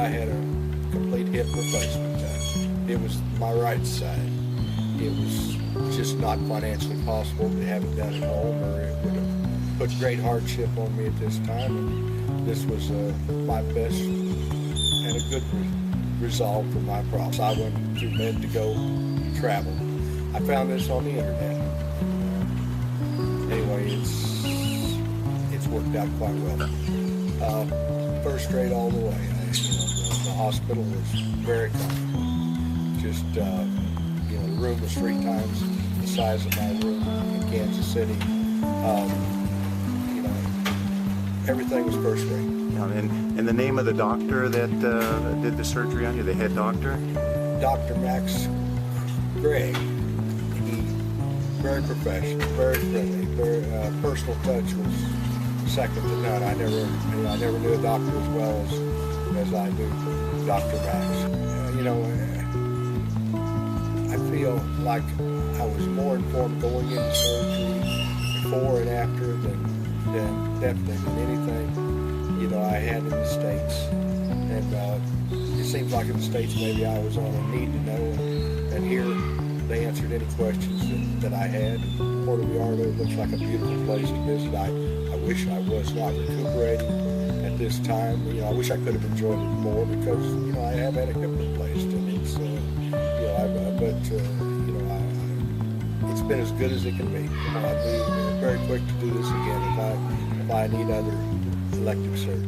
I had a complete hip replacement done. It was my right side. It was just not financially possible to have it done at home, or it would have put great hardship on me at this time. And this was my best and a good resolve for my problems. I went to med to go travel. I found this on the internet. Anyway, it's worked out quite well. First rate all the way. The hospital was very comfortable. Just the room was 3 times the size of my room in Kansas City. Everything was first rate. And the name of the doctor that did the surgery on you, the head doctor? Dr.Max, Greig. He very professional, very friendly, very personal touch was second to none. I never knew a doctor as well as I do Dr. Max. I feel like I was more informed going into surgery before and after than definitely than anything I had in the States. And it seems like in the States maybe I was on a need to know, and here they answered any questions that I had. Puerto Vallarta looks like a beautiful place to visit. I wish I was not recuperating at this time. I wish I could have enjoyed it more because I have had a hip replaced, and it's it's been as good as it can be. I'd be very quick to do this again if I need other elective surgery.